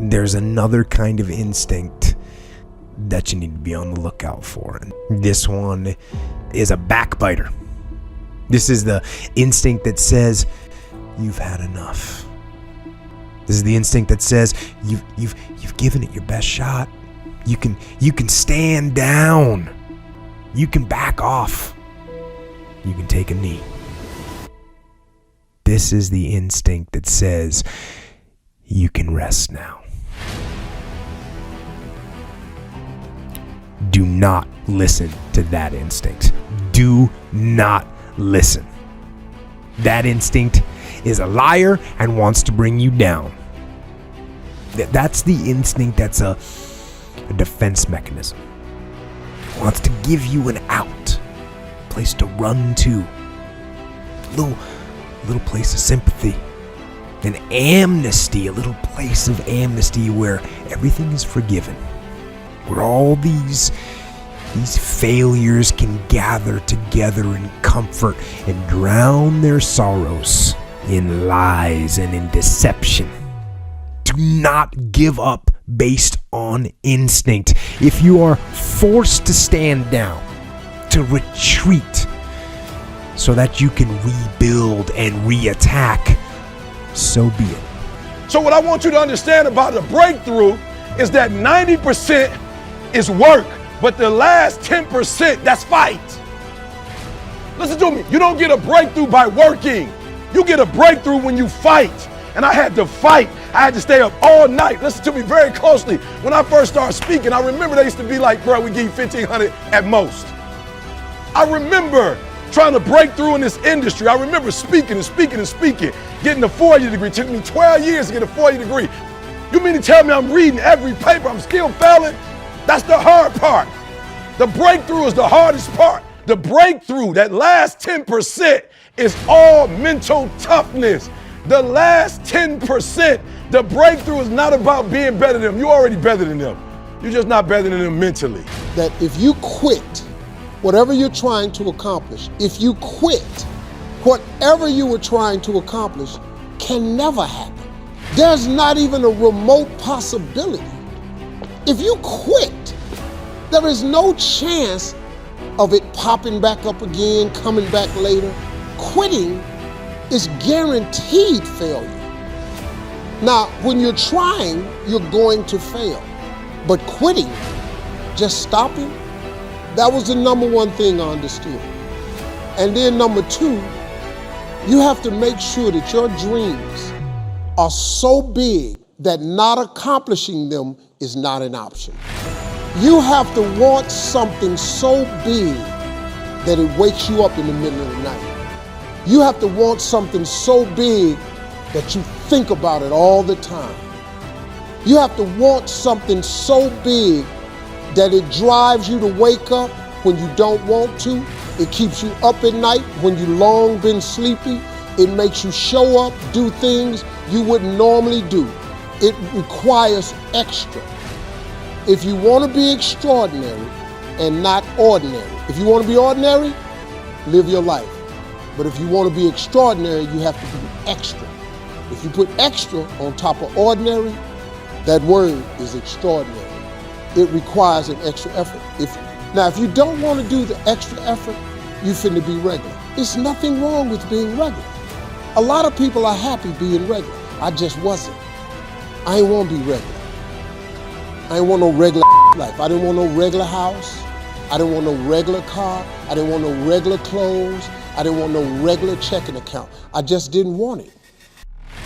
there's another kind of instinct that you need to be on the lookout for. And this one is a backbiter. This is the instinct that says, you've had enough. This is the instinct that says, you've given it your best shot. You can stand down. You can back off. You can take a knee. This is the instinct that says, you can rest now. Do not listen to that instinct. Do not listen. That instinct is a liar and wants to bring you down. That's the instinct that's a defense mechanism. It wants to give you an out, a place to run to, a little place of sympathy, an amnesty, a little place of amnesty where everything is forgiven, where all these failures can gather together in comfort and drown their sorrows in lies and in deception. Do not give up based on instinct. If you are forced to stand down, to retreat, so that you can rebuild and reattack, so be it. So what I want you to understand about the breakthrough is that 90% is work, but the last 10%, that's fight. Listen to me, you don't get a breakthrough by working. You get a breakthrough when you fight. And I had to fight. I had to stay up all night. Listen to me very closely. When I first started speaking, I remember they used to be like, bro, we give you 1,500 at most. I remember trying to break through in this industry. I remember speaking, getting a 4-year degree. It took me 12 years to get a 4-year degree. You mean to tell me I'm reading every paper, I'm still failing? That's the hard part. The breakthrough is the hardest part. The breakthrough, that last 10%, is all mental toughness. The last 10%, the breakthrough is not about being better than them. You're already better than them. You're just not better than them mentally. That if you quit whatever you're trying to accomplish, if you quit, whatever you were trying to accomplish can never happen. There's not even a remote possibility. If you quit, there is no chance of it popping back up again, coming back later. Quitting is guaranteed failure. Now, when you're trying, you're going to fail. But quitting, just stopping, that was the number one thing I understood. And then number two, you have to make sure that your dreams are so big that not accomplishing them is not an option. You have to want something so big that it wakes you up in the middle of the night. You have to want something so big that you think about it all the time. You have to want something so big that it drives you to wake up when you don't want to. It keeps you up at night when you long been sleepy. It makes you show up, do things you wouldn't normally do. It requires extra. If you want to be extraordinary and not ordinary, if you want to be ordinary, live your life. But if you want to be extraordinary, you have to be extra. If you put extra on top of ordinary, that word is extraordinary. It requires an extra effort. If you don't want to do the extra effort, you finna be regular. There's nothing wrong with being regular. A lot of people are happy being regular. I just wasn't. I ain't want to be regular. I didn't want no regular life. I didn't want no regular house. I didn't want no regular car. I didn't want no regular clothes. I didn't want no regular checking account. I just didn't want it.